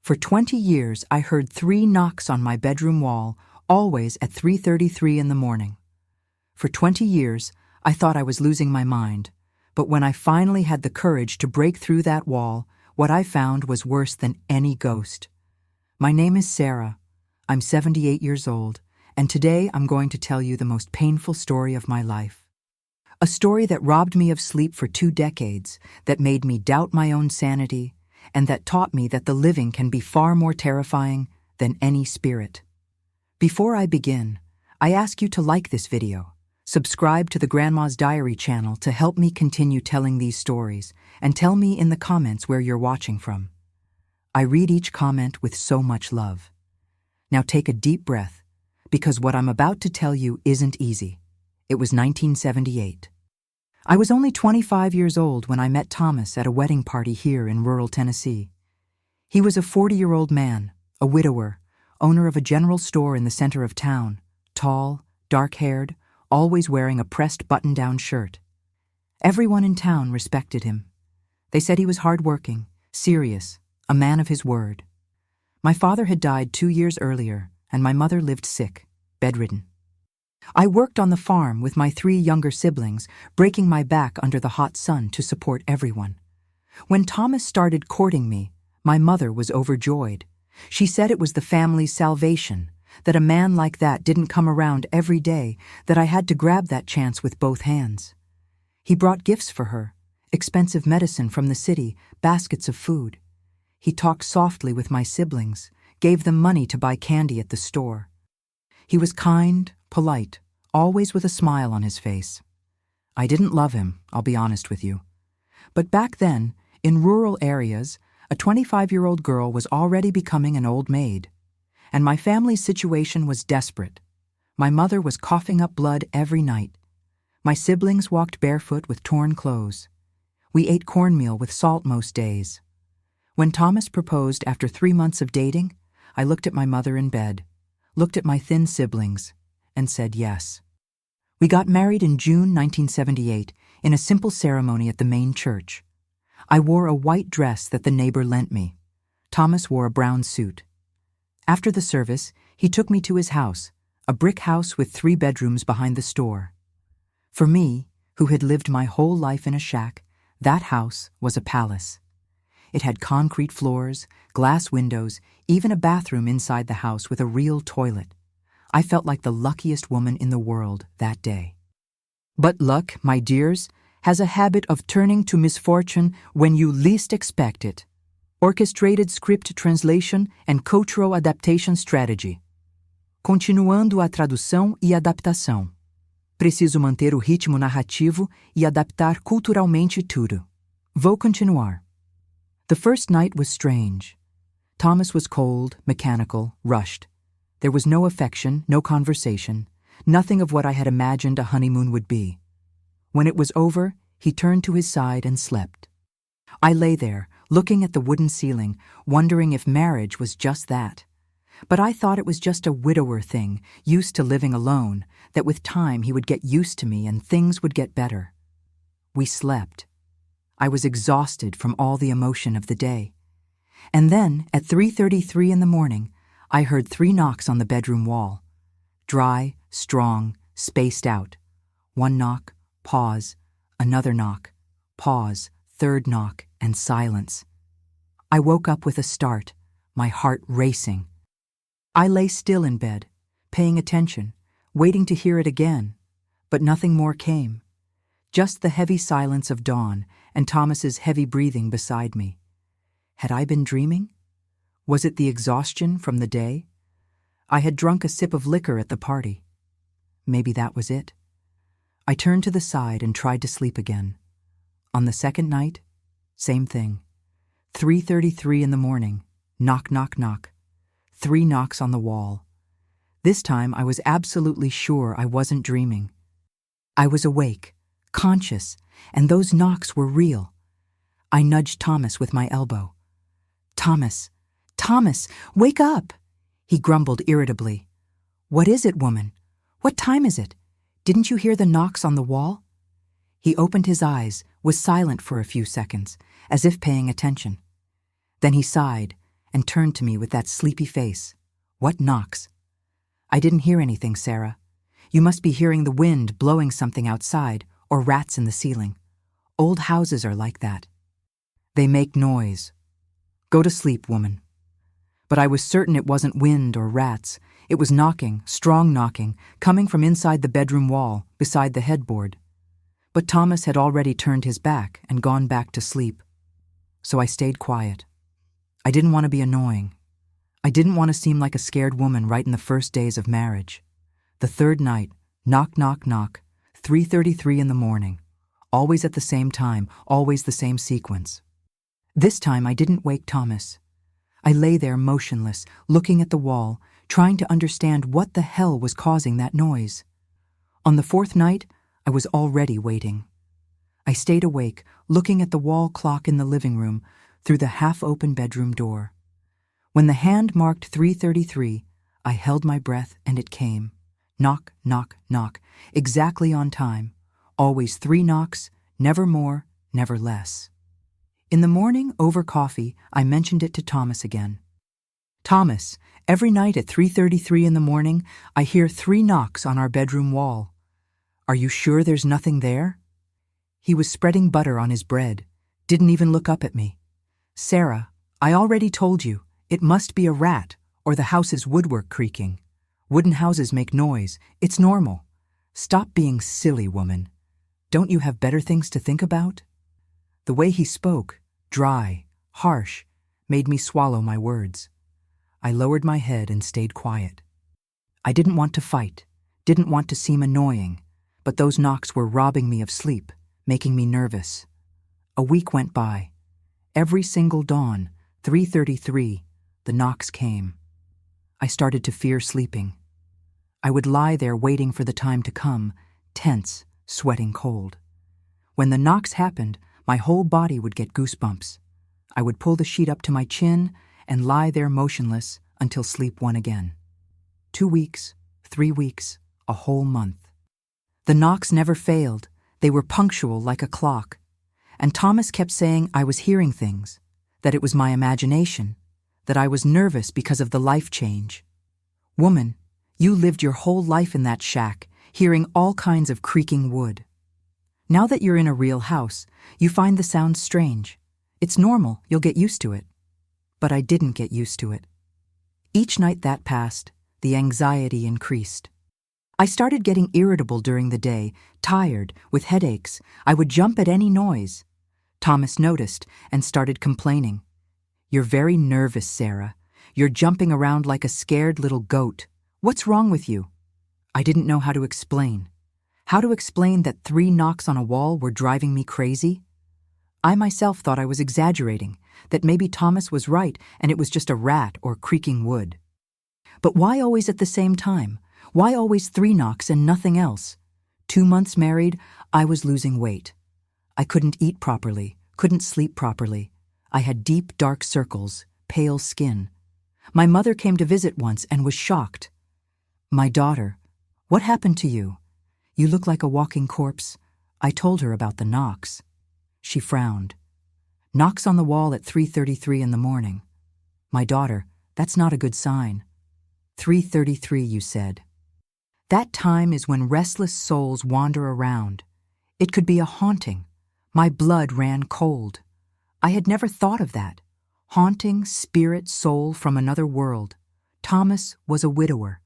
For 20 years, I heard 3 knocks on my bedroom wall, always at 3:33 in the morning. For 20 years, I thought I was losing my mind, but when I finally had the courage to break through that wall, what I found was worse than any ghost. My name is Sarah. I'm 78 years old, and today I'm going to tell you the most painful story of my life. A story that robbed me of sleep for 2 decades, that made me doubt my own sanity, and that taught me that the living can be far more terrifying than any spirit. Before I begin, I ask you to like this video, subscribe to the Grandma's Diary channel to help me continue telling these stories, and tell me in the comments where you're watching from. I read each comment with so much love. Now take a deep breath, because what I'm about to tell you isn't easy. It was 1978. I was only 25 years old when I met Thomas at a wedding party here in rural Tennessee. He was a 40-year-old man, a widower, owner of a general store in the center of town, tall, dark-haired, always wearing a pressed button-down shirt. Everyone in town respected him. They said he was hardworking, serious, a man of his word. My father had died 2 years earlier, and my mother lived sick, bedridden. I worked on the farm with my 3 younger siblings, breaking my back under the hot sun to support everyone. When Thomas started courting me, my mother was overjoyed. She said it was the family's salvation, that a man like that didn't come around every day, that I had to grab that chance with both hands. He brought gifts for her, expensive medicine from the city, baskets of food. He talked softly with my siblings, gave them money to buy candy at the store. He was kind, polite, always with a smile on his face. I didn't love him, I'll be honest with you. But back then, in rural areas, a 25-year-old girl was already becoming an old maid. And my family's situation was desperate. My mother was coughing up blood every night. My siblings walked barefoot with torn clothes. We ate cornmeal with salt most days. When Thomas proposed after 3 months of dating, I looked at my mother in bed, looked at my thin siblings, and said yes. We got married in June 1978 in a simple ceremony at the main church. I wore a white dress that the neighbor lent me. Thomas wore a brown suit. After the service, he took me to his house, a brick house with 3 bedrooms behind the store. For me, who had lived my whole life in a shack, that house was a palace. It had concrete floors, glass windows, even a bathroom inside the house with a real toilet. I felt like the luckiest woman in the world that day. But luck, my dears, has a habit of turning to misfortune when you least expect it. Orchestrated script translation and cultural adaptation strategy. Continuando a tradução e adaptação. Preciso manter o ritmo narrativo e adaptar culturalmente tudo. Vou continuar. The first night was strange. Thomas was cold, mechanical, rushed. There was no affection, no conversation, nothing of what I had imagined a honeymoon would be. When it was over, he turned to his side and slept. I lay there, looking at the wooden ceiling, wondering if marriage was just that. But I thought it was just a widower thing, used to living alone, that with time he would get used to me and things would get better. We slept. I was exhausted from all the emotion of the day. And then, at 3:33 in the morning, I heard 3 knocks on the bedroom wall. Dry, strong, spaced out. 1 knock, pause, another knock, pause, 3rd knock, and silence. I woke up with a start, my heart racing. I lay still in bed, paying attention, waiting to hear it again, but nothing more came. Just the heavy silence of dawn and Thomas's heavy breathing beside me. Had I been dreaming? Was it the exhaustion from the day? I had drunk a sip of liquor at the party. Maybe that was it. I turned to the side and tried to sleep again. On the second night, same thing. 3:33 in the morning, knock, knock, knock. 3 knocks on the wall. This time I was absolutely sure I wasn't dreaming. I was awake, conscious, and those knocks were real. I nudged Thomas with my elbow. Thomas, Thomas, wake up! He grumbled irritably. What is it, woman? What time is it? Didn't you hear the knocks on the wall? He opened his eyes, was silent for a few seconds, as if paying attention. Then he sighed, and turned to me with that sleepy face. "What knocks?" "I didn't hear anything, Sarah. You must be hearing the wind blowing something outside or rats in the ceiling. Old houses are like that. They make noise. Go to sleep, woman." But I was certain it wasn't wind or rats. It was knocking, strong knocking, coming from inside the bedroom wall, beside the headboard. But Thomas had already turned his back and gone back to sleep. So I stayed quiet. I didn't want to be annoying. I didn't want to seem like a scared woman right in the first days of marriage. The third night, knock, knock, knock, 3:33 in the morning. Always at the same time, always the same sequence. This time I didn't wake Thomas. I lay there motionless, looking at the wall, trying to understand what the hell was causing that noise. On the fourth night, I was already waiting. I stayed awake, looking at the wall clock in the living room through the half-open bedroom door. When the hand marked 3:33, I held my breath and it came. Knock, knock, knock, exactly on time. Always 3 knocks, never more, never less. In the morning, over coffee, I mentioned it to Thomas again. "Thomas, every night at 3:33 in the morning, I hear 3 knocks on our bedroom wall. Are you sure there's nothing there?" He was spreading butter on his bread, didn't even look up at me. "Sarah, I already told you, it must be a rat or the house's woodwork creaking. Wooden houses make noise. It's normal. Stop being silly, woman. Don't you have better things to think about?" The way he spoke, dry, harsh, made me swallow my words. I lowered my head and stayed quiet. I didn't want to fight, didn't want to seem annoying, but those knocks were robbing me of sleep, making me nervous. A week went by. Every single dawn, 3:33, the knocks came. I started to fear sleeping. I would lie there waiting for the time to come, tense, sweating cold. When the knocks happened, my whole body would get goosebumps. I would pull the sheet up to my chin and lie there motionless until sleep won again. 2 weeks, 3 weeks, a whole month. The knocks never failed. They were punctual like a clock. And Thomas kept saying I was hearing things, that it was my imagination, that I was nervous because of the life change. Woman, you lived your whole life in that shack, hearing all kinds of creaking wood. Now that you're in a real house, you find the sounds strange. It's normal, you'll get used to it. But I didn't get used to it. Each night that passed, the anxiety increased. I started getting irritable during the day, tired, with headaches. I would jump at any noise. Thomas noticed and started complaining. "You're very nervous, Sarah. You're jumping around like a scared little goat. What's wrong with you?" I didn't know how to explain. How to explain that 3 knocks on a wall were driving me crazy? I myself thought I was exaggerating, that maybe Thomas was right and it was just a rat or creaking wood. But why always at the same time? Why always 3 knocks and nothing else? 2 months married, I was losing weight. I couldn't eat properly, couldn't sleep properly. I had deep, dark circles, pale skin. My mother came to visit once and was shocked. "My daughter, what happened to you? You look like a walking corpse." I told her about the knocks. She frowned. "Knocks on the wall at 3:33 in the morning. My daughter, that's not a good sign." 3:33, you said. That time is when restless souls wander around. It could be a haunting. My blood ran cold. I had never thought of that. Haunting, spirit, soul from another world. Thomas was a widower.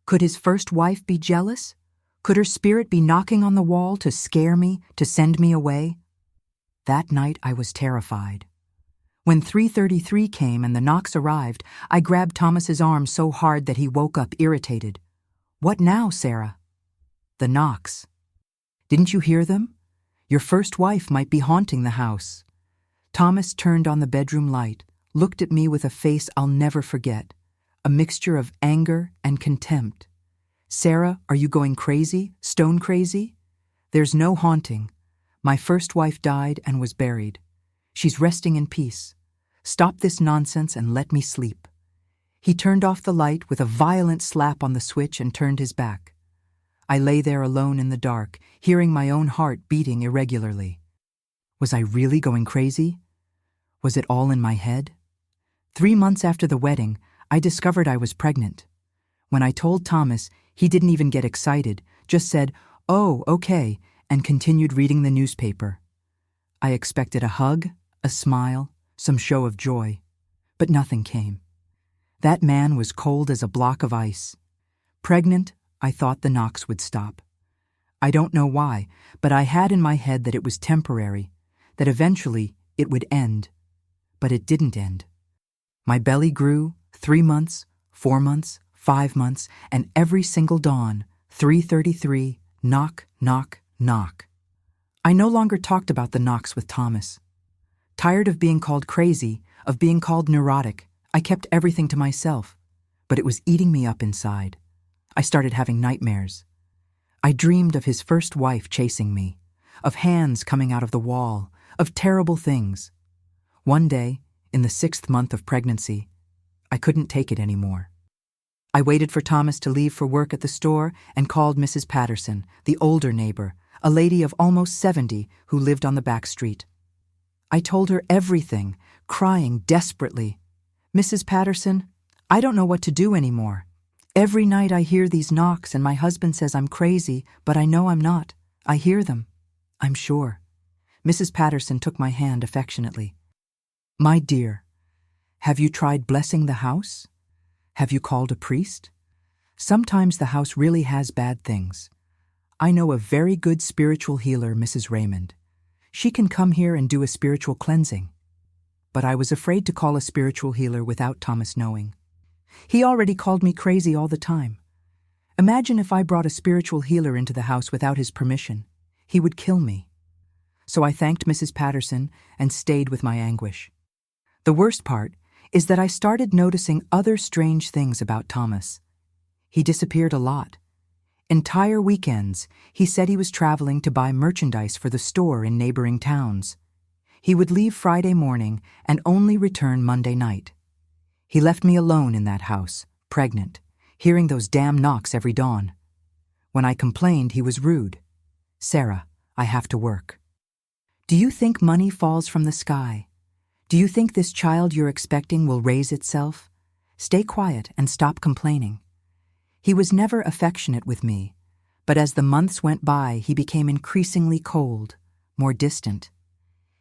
Could his first wife be jealous? Could her spirit be knocking on the wall to scare me, to send me away? That night I was terrified. When 3:33 came and the knocks arrived, I grabbed Thomas's arm so hard that he woke up irritated. "What now, Sarah?" "The knocks. Didn't you hear them? Your first wife might be haunting the house." Thomas turned on the bedroom light, looked at me with a face I'll never forget, a mixture of anger and contempt. "Sarah, are you going crazy, stone crazy? There's no haunting. My first wife died and was buried. She's resting in peace. Stop this nonsense and let me sleep." He turned off the light with a violent slap on the switch and turned his back. I lay there alone in the dark, hearing my own heart beating irregularly. Was I really going crazy? Was it all in my head? 3 months after the wedding, I discovered I was pregnant. When I told Thomas, he didn't even get excited, just said, "Oh, okay," and continued reading the newspaper. I expected a hug, a smile, some show of joy, but nothing came. That man was cold as a block of ice. Pregnant, I thought the knocks would stop. I don't know why, but I had in my head that it was temporary, that eventually it would end. But it didn't end. My belly grew, 3 months, 4 months, 5 months, and every single dawn, 3:33, knock, knock, knock. I no longer talked about the knocks with Thomas. Tired of being called crazy, of being called neurotic, I kept everything to myself, but it was eating me up inside. I started having nightmares. I dreamed of his first wife chasing me, of hands coming out of the wall, of terrible things. One day, in the 6th month of pregnancy, I couldn't take it anymore. I waited for Thomas to leave for work at the store and called Mrs. Patterson, the older neighbor, a lady of almost 70 who lived on the back street. I told her everything, crying desperately. "Mrs. Patterson, I don't know what to do anymore. Every night I hear these knocks and my husband says I'm crazy, but I know I'm not. I hear them. I'm sure." Mrs. Patterson took my hand affectionately. "My dear, have you tried blessing the house? Have you called a priest? Sometimes the house really has bad things. I know a very good spiritual healer, Mrs. Raymond. She can come here and do a spiritual cleansing." But I was afraid to call a spiritual healer without Thomas knowing. He already called me crazy all the time. Imagine if I brought a spiritual healer into the house without his permission. He would kill me. So I thanked Mrs. Patterson and stayed with my anguish. The worst part is that I started noticing other strange things about Thomas. He disappeared a lot. Entire weekends, he said he was traveling to buy merchandise for the store in neighboring towns. He would leave Friday morning and only return Monday night. He left me alone in that house, pregnant, hearing those damn knocks every dawn. When I complained, he was rude. "Sarah, I have to work." Do you think money falls from the sky? Do you think this child you're expecting will raise itself? Stay quiet and stop complaining. He was never affectionate with me, but as the months went by, he became increasingly cold, more distant.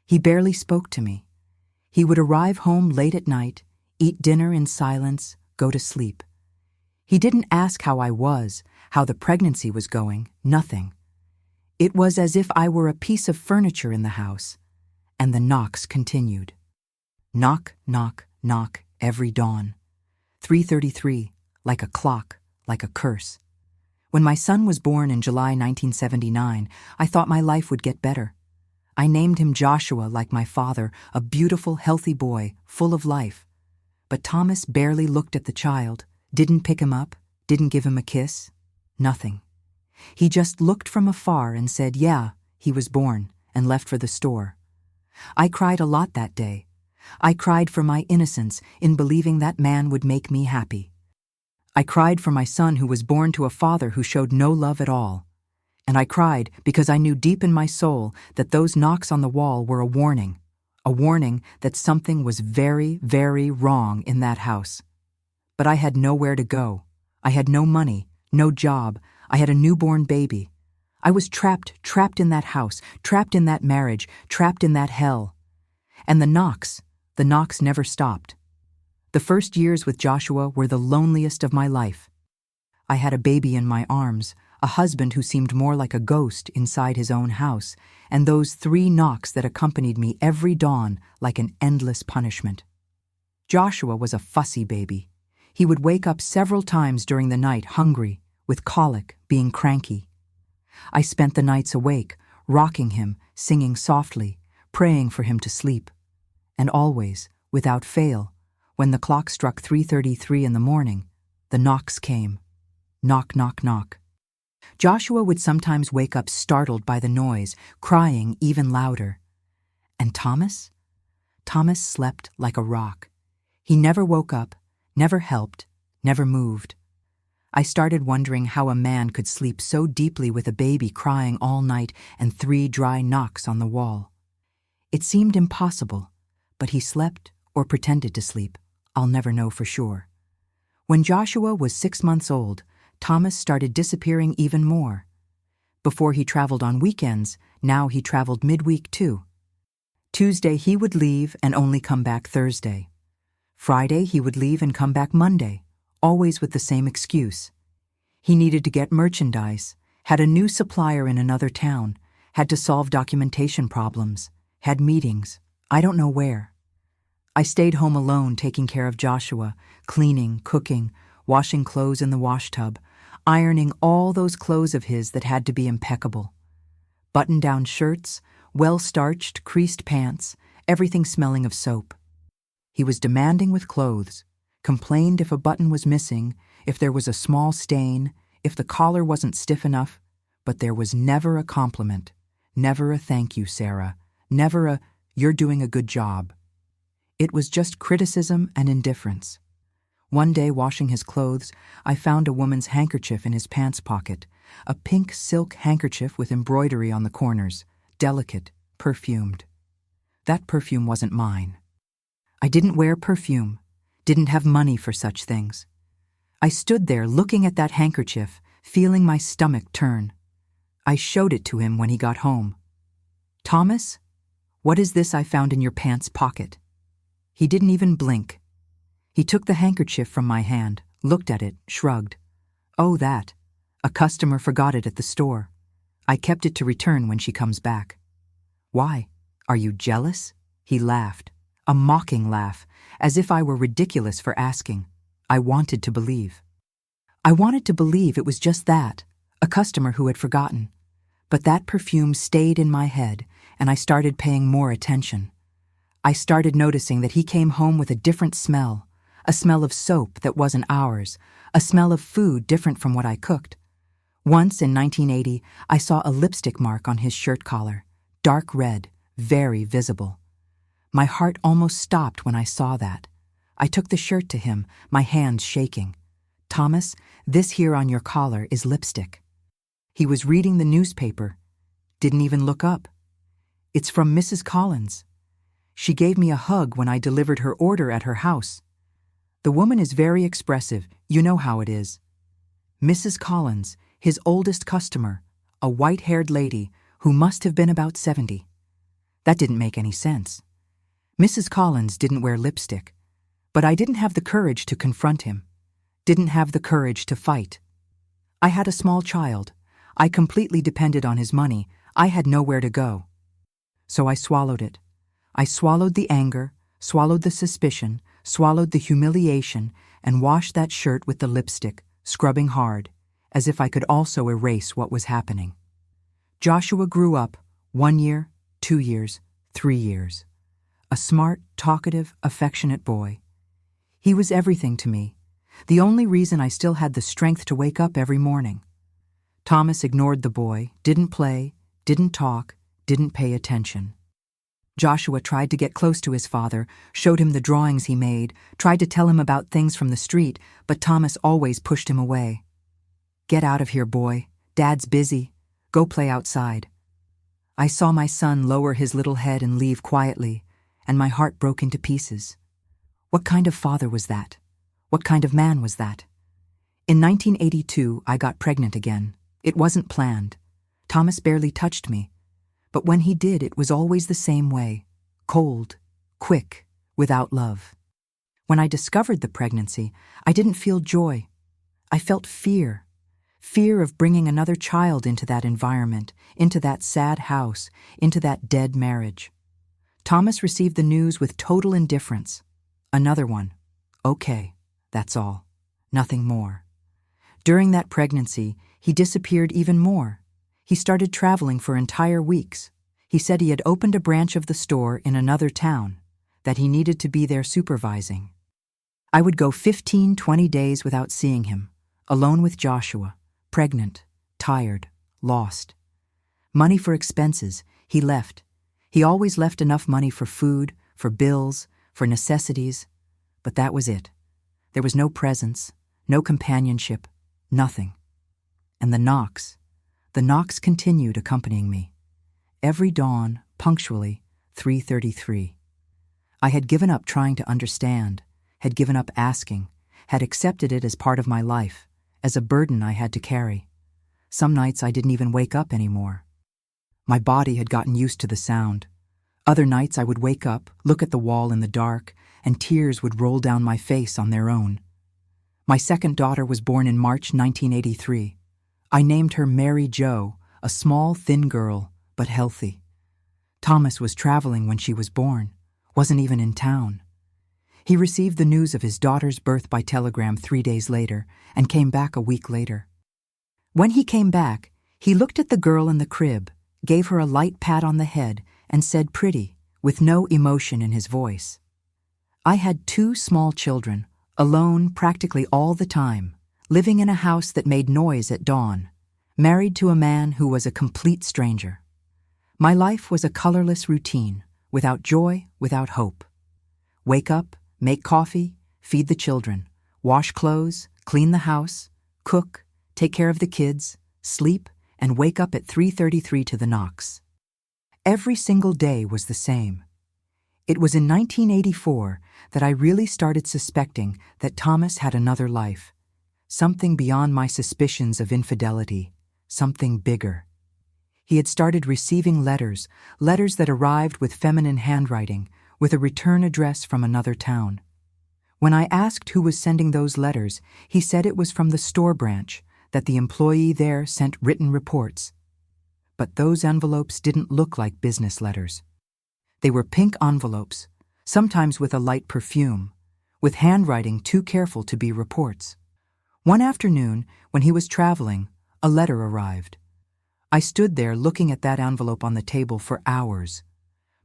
He barely spoke to me. He would arrive home late at night, eat dinner in silence, go to sleep. He didn't ask how I was, how the pregnancy was going, nothing. It was as if I were a piece of furniture in the house, and the knocks continued. Knock, knock, knock, every dawn. 3:33, like a clock, like a curse. When my son was born in July 1979, I thought my life would get better. I named him Joshua like my father, a beautiful, healthy boy, full of life. But Thomas barely looked at the child, didn't pick him up, didn't give him a kiss, nothing. He just looked from afar and said, "Yeah, he was born," and left for the store. I cried a lot that day. I cried for my innocence in believing that man would make me happy. I cried for my son who was born to a father who showed no love at all. And I cried because I knew deep in my soul that those knocks on the wall were a warning that something was very, very wrong in that house. But I had nowhere to go. I had no money, no job. I had a newborn baby. I was trapped in that house, trapped in that marriage, trapped in that hell. And the knocks never stopped. The first years with Joshua were the loneliest of my life. I had a baby in my arms, a husband who seemed more like a ghost inside his own house, and those 3 knocks that accompanied me every dawn like an endless punishment. Joshua was a fussy baby. He would wake up several times during the night hungry, with colic, being cranky. I spent the nights awake, rocking him, singing softly, praying for him to sleep. And always, without fail, when the clock struck 3:33 in the morning, the knocks came. Knock, knock, knock. Joshua would sometimes wake up startled by the noise, crying even louder. And Thomas? Thomas slept like a rock. He never woke up, never helped, never moved. I started wondering how a man could sleep so deeply with a baby crying all night and 3 dry knocks on the wall. It seemed impossible, but he slept or pretended to sleep I'll never know for sure. When Joshua was 6 months old, Thomas started disappearing even more. Before he traveled on weekends, now he traveled midweek too. Tuesday he would leave and only come back Thursday. Friday he would leave and come back Monday, always with the same excuse. He needed to get merchandise, had a new supplier in another town, had to solve documentation problems, had meetings, I don't know where. I stayed home alone taking care of Joshua, cleaning, cooking, washing clothes in the washtub, ironing all those clothes of his that had to be impeccable. Button-down shirts, well-starched, creased pants, everything smelling of soap. He was demanding with clothes, complained if a button was missing, if there was a small stain, if the collar wasn't stiff enough, but there was never a compliment, never a thank you, Sarah, never a you're doing a good job. It was just criticism and indifference. One day, washing his clothes, I found a woman's handkerchief in his pants pocket, a pink silk handkerchief with embroidery on the corners, delicate, perfumed. That perfume wasn't mine. I didn't wear perfume, didn't have money for such things. I stood there looking at that handkerchief, feeling my stomach turn. I showed it to him when he got home. "Thomas, what is this I found in your pants pocket?" He didn't even blink. He took the handkerchief from my hand, looked at it, shrugged. "Oh, that. A customer forgot it at the store. I kept it to return when she comes back." "Why? Are you jealous?" He laughed, a mocking laugh, as if I were ridiculous for asking. I wanted to believe. I wanted to believe it was just that, a customer who had forgotten. But that perfume stayed in my head, and I started paying more attention. I started noticing that he came home with a different smell, a smell of soap that wasn't ours, a smell of food different from what I cooked. Once in 1980, I saw a lipstick mark on his shirt collar, dark red, very visible. My heart almost stopped when I saw that. I took the shirt to him, my hands shaking. "Thomas, this here on your collar is lipstick." He was reading the newspaper, didn't even look up. "It's from Mrs. Collins. She gave me a hug when I delivered her order at her house. The woman is very expressive, you know how it is." Mrs. Collins, his oldest customer, a white-haired lady who must have been about 70. That didn't make any sense. Mrs. Collins didn't wear lipstick, but I didn't have the courage to confront him, didn't have the courage to fight. I had a small child. I completely depended on his money. I had nowhere to go. So I swallowed it. I swallowed the anger, swallowed the suspicion, swallowed the humiliation, and washed that shirt with the lipstick, scrubbing hard, as if I could also erase what was happening. Joshua grew up, 1 year, 2 years, 3 years. A smart, talkative, affectionate boy. He was everything to me, the only reason I still had the strength to wake up every morning. Thomas ignored the boy, didn't play, didn't talk, didn't pay attention. Joshua tried to get close to his father, showed him the drawings he made, tried to tell him about things from the street, but Thomas always pushed him away. "Get out of here, boy. Dad's busy. Go play outside." I saw my son lower his little head and leave quietly, and my heart broke into pieces. What kind of father was that? What kind of man was that? In 1982, I got pregnant again. It wasn't planned. Thomas barely touched me. But when he did, it was always the same way. Cold, quick, without love. When I discovered the pregnancy, I didn't feel joy. I felt fear. Fear of bringing another child into that environment, into that sad house, into that dead marriage. Thomas received the news with total indifference. Another one. Okay, that's all. Nothing more. During that pregnancy, he disappeared even more. He started traveling for entire weeks. He said he had opened a branch of the store in another town, that he needed to be there supervising. I would go 15, 20 days without seeing him, alone with Joshua, pregnant, tired, lost. Money for expenses, he left. He always left enough money for food, for bills, for necessities, but that was it. There was no presence, no companionship, nothing. And the knocks continued accompanying me. Every dawn, punctually, 3:33. I had given up trying to understand, had given up asking, had accepted it as part of my life, as a burden I had to carry. Some nights I didn't even wake up anymore. My body had gotten used to the sound. Other nights I would wake up, look at the wall in the dark, and tears would roll down my face on their own. My second daughter was born in March 1983. I named her Mary Jo, a small, thin girl, but healthy. Thomas was traveling when she was born, wasn't even in town. He received the news of his daughter's birth by telegram 3 days later and came back a week later. When he came back, he looked at the girl in the crib, gave her a light pat on the head, and said pretty, with no emotion in his voice. I had 2 small children, alone practically all the time, living in a house that made noise at dawn, married to a man who was a complete stranger. My life was a colorless routine, without joy, without hope. Wake up, make coffee, feed the children, wash clothes, clean the house, cook, take care of the kids, sleep, and wake up at 3:33 to the knocks. Every single day was the same. It was in 1984 that I really started suspecting that Thomas had another life, something beyond my suspicions of infidelity, something bigger. He had started receiving letters that arrived with feminine handwriting, with a return address from another town. When I asked who was sending those letters, he said it was from the store branch, that the employee there sent written reports. But those envelopes didn't look like business letters. They were pink envelopes, sometimes with a light perfume, with handwriting too careful to be reports. One afternoon, when he was traveling, a letter arrived. I stood there looking at that envelope on the table for hours.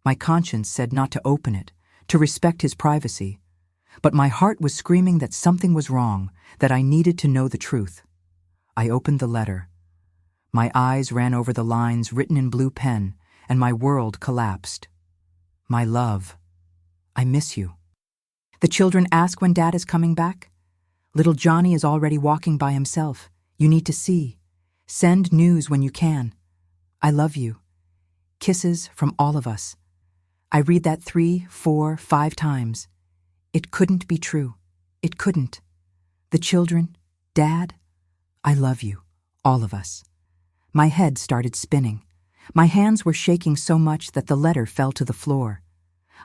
My conscience said not to open it, to respect his privacy, but my heart was screaming that something was wrong, that I needed to know the truth. I opened the letter. My eyes ran over the lines written in blue pen, and my world collapsed. My love, I miss you. The children ask when Dad is coming back. Little Johnny is already walking by himself. You need to see. Send news when you can. I love you. Kisses from all of us. I read that 3, 4, 5 times. It couldn't be true. It couldn't. The children, Dad, I love you, all of us. My head started spinning. My hands were shaking so much that the letter fell to the floor.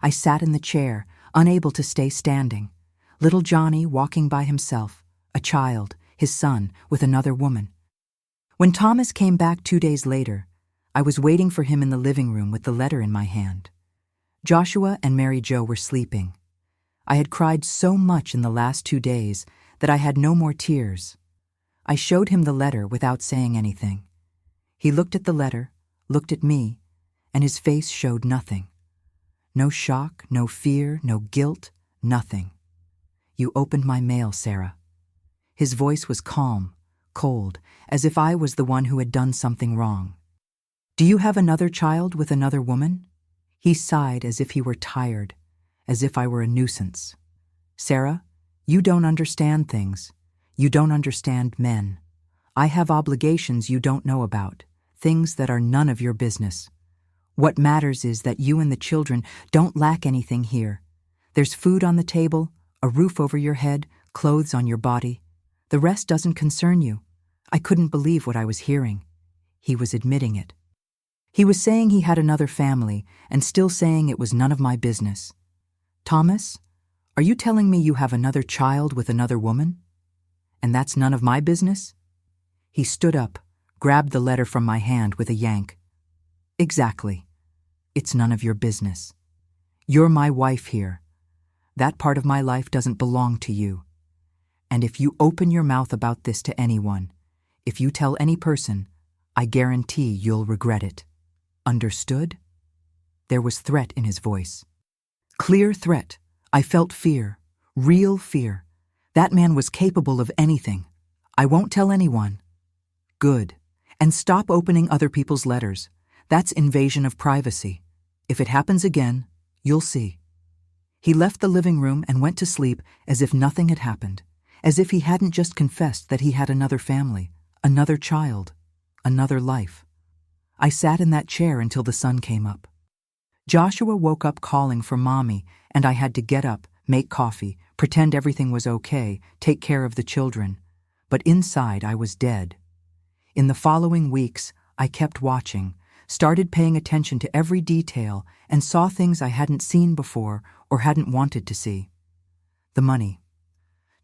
I sat in the chair, unable to stay standing. Little Johnny walking by himself, a child, his son, with another woman. When Thomas came back 2 days later, I was waiting for him in the living room with the letter in my hand. Joshua and Mary Jo were sleeping. I had cried so much in the last 2 days that I had no more tears. I showed him the letter without saying anything. He looked at the letter, looked at me, and his face showed nothing. No shock, no fear, no guilt, nothing. You opened my mail, Sarah. His voice was calm, cold, as if I was the one who had done something wrong. Do you have another child with another woman? He sighed as if he were tired, as if I were a nuisance. Sarah, you don't understand things. You don't understand men. I have obligations you don't know about, things that are none of your business. What matters is that you and the children don't lack anything here. There's food on the table, a roof over your head, clothes on your body. The rest doesn't concern you. I couldn't believe what I was hearing. He was admitting it. He was saying he had another family and still saying it was none of my business. Thomas, are you telling me you have another child with another woman? And that's none of my business? He stood up, grabbed the letter from my hand with a yank. Exactly. It's none of your business. You're my wife here. That part of my life doesn't belong to you. And if you open your mouth about this to anyone, if you tell any person, I guarantee you'll regret it. Understood? There was threat in his voice. Clear threat. I felt fear. Real fear. That man was capable of anything. I won't tell anyone. Good. And stop opening other people's letters. That's invasion of privacy. If it happens again, you'll see. He left the living room and went to sleep as if nothing had happened, as if he hadn't just confessed that he had another family, another child, another life. I sat in that chair until the sun came up. Joshua woke up calling for Mommy, and I had to get up, make coffee, pretend everything was okay, take care of the children. But inside I was dead. In the following weeks, I kept watching, started paying attention to every detail, and saw things I hadn't seen before or hadn't wanted to see. The money.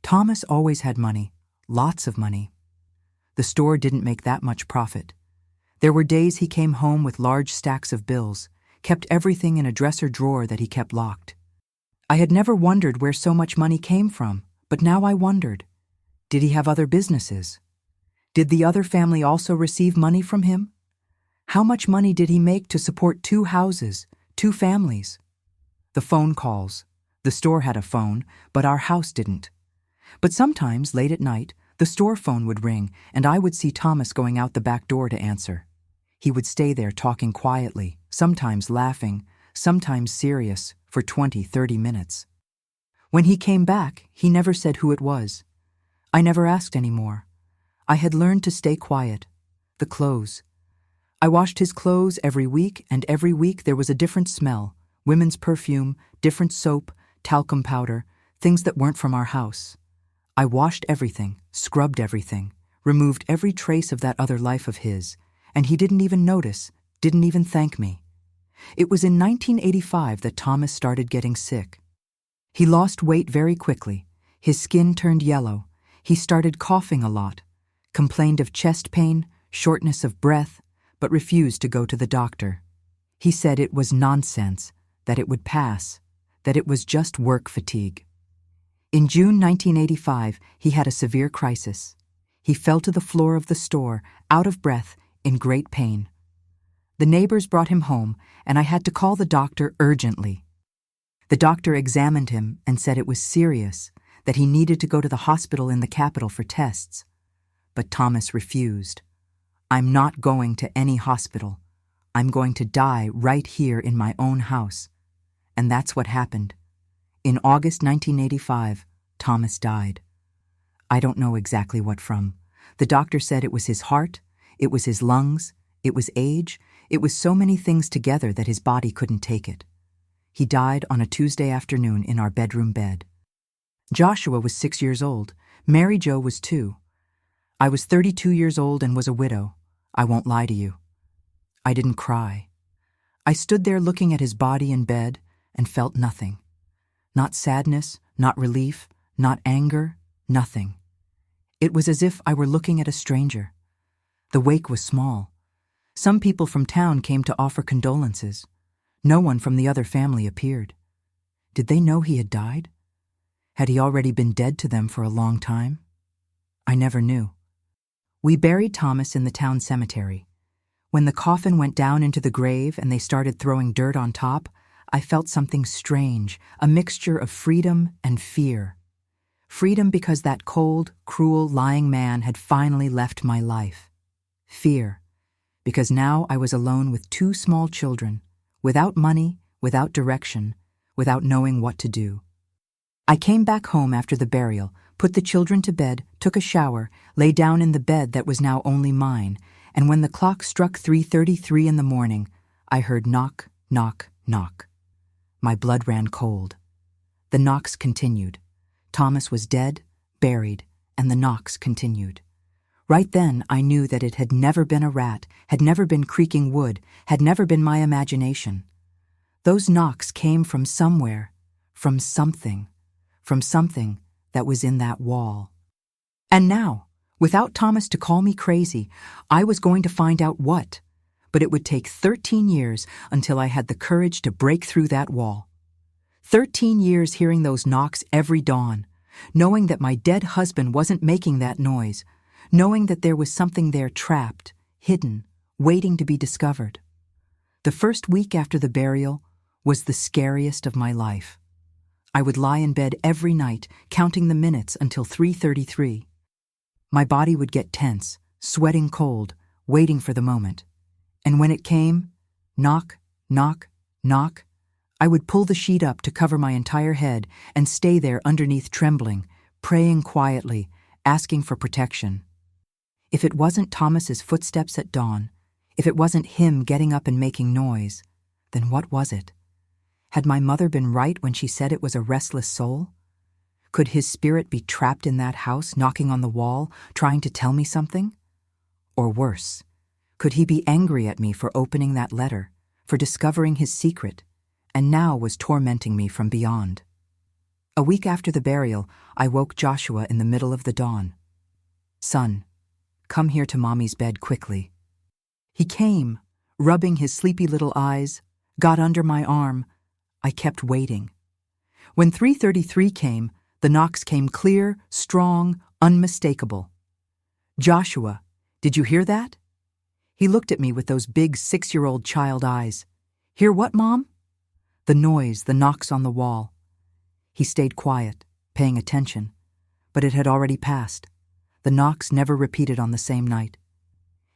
Thomas always had money, lots of money. The store didn't make that much profit. There were days he came home with large stacks of bills, kept everything in a dresser drawer that he kept locked. I had never wondered where so much money came from, but now I wondered. Did he have other businesses? Did the other family also receive money from him? How much money did he make to support 2 houses, 2 families? The phone calls. The store had a phone, but our house didn't. But sometimes, late at night, the store phone would ring, and I would see Thomas going out the back door to answer. He would stay there talking quietly, sometimes laughing, sometimes serious, for 20-30 minutes. When he came back, he never said who it was. I never asked any more. I had learned to stay quiet. The clothes. I washed his clothes every week, and every week there was a different smell, women's perfume, different soap, talcum powder, things that weren't from our house. I washed everything, scrubbed everything, removed every trace of that other life of his, and he didn't even notice, didn't even thank me. It was in 1985 that Thomas started getting sick. He lost weight very quickly. His skin turned yellow. He started coughing a lot, complained of chest pain, shortness of breath, but refused to go to the doctor. He said it was nonsense, that it would pass, that it was just work fatigue. In June 1985, he had a severe crisis. He fell to the floor of the store, out of breath, in great pain. The neighbors brought him home, and I had to call the doctor urgently. The doctor examined him and said it was serious, that he needed to go to the hospital in the capital for tests. But Thomas refused. "I'm not going to any hospital. I'm going to die right here in my own house." And that's what happened. In August 1985, Thomas died. I don't know exactly what from. The doctor said it was his heart, it was his lungs, it was age, it was so many things together that his body couldn't take it. He died on a Tuesday afternoon in our bedroom bed. Joshua was 6 years old. Mary Jo was 2. I was 32 years old and was a widow. I won't lie to you. I didn't cry. I stood there looking at his body in bed and felt nothing. Not sadness, not relief, not anger, nothing. It was as if I were looking at a stranger. The wake was small. Some people from town came to offer condolences. No one from the other family appeared. Did they know he had died? Had he already been dead to them for a long time? I never knew. We buried Thomas in the town cemetery. When the coffin went down into the grave and they started throwing dirt on top, I felt something strange, a mixture of freedom and fear. Freedom because that cold, cruel, lying man had finally left my life. Fear because now I was alone with 2 small children, without money, without direction, without knowing what to do. I came back home after the burial, put the children to bed, took a shower, lay down in the bed that was now only mine, and when the clock struck 3:33 in the morning, I heard knock, knock, knock. My blood ran cold. The knocks continued. Thomas was dead, buried, and the knocks continued. Right then, I knew that it had never been a rat, had never been creaking wood, had never been my imagination. Those knocks came from somewhere, from something that was in that wall. And now, without Thomas to call me crazy, I was going to find out what. But it would take 13 years until I had the courage to break through that wall. 13 years hearing those knocks every dawn, knowing that my dead husband wasn't making that noise, knowing that there was something there trapped, hidden, waiting to be discovered. The first week after the burial was the scariest of my life. I would lie in bed every night, counting the minutes until 3:33. My body would get tense, sweating cold, waiting for the moment. And when it came, knock, knock, knock, I would pull the sheet up to cover my entire head and stay there underneath trembling, praying quietly, asking for protection. If it wasn't Thomas's footsteps at dawn, if it wasn't him getting up and making noise, then what was it? Had my mother been right when she said it was a restless soul? Could his spirit be trapped in that house, knocking on the wall, trying to tell me something? Or worse, could he be angry at me for opening that letter, for discovering his secret, and now was tormenting me from beyond? A week after the burial, I woke Joshua in the middle of the dawn. "Son, come here to Mommy's bed quickly." He came, rubbing his sleepy little eyes, got under my arm. I kept waiting. When 3:33 came, the knocks came clear, strong, unmistakable. "Joshua, did you hear that?" He looked at me with those big 6-year-old child eyes. "Hear what, Mom?" "The noise, the knocks on the wall." He stayed quiet, paying attention, but it had already passed. The knocks never repeated on the same night.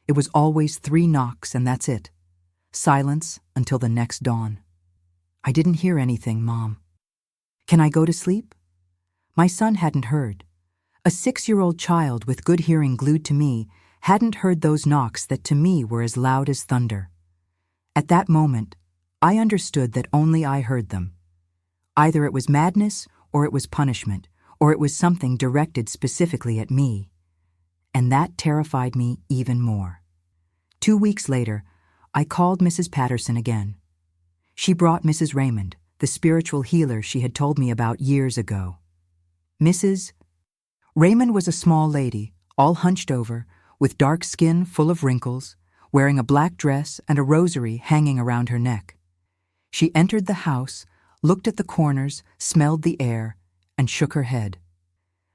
It was always 3 knocks, and that's it. Silence until the next dawn. "I didn't hear anything, Mom." "Can I go to sleep?" My son hadn't heard. A 6-year-old child with good hearing glued to me hadn't heard those knocks that to me were as loud as thunder. At that moment, I understood that only I heard them. Either it was madness, or it was punishment, or it was something directed specifically at me. And that terrified me even more. 2 weeks later, I called Mrs. Patterson again. She brought Mrs. Raymond, the spiritual healer she had told me about years ago. Mrs. Raymond was a small lady, all hunched over, with dark skin full of wrinkles, wearing a black dress and a rosary hanging around her neck. She entered the house, looked at the corners, smelled the air, and shook her head.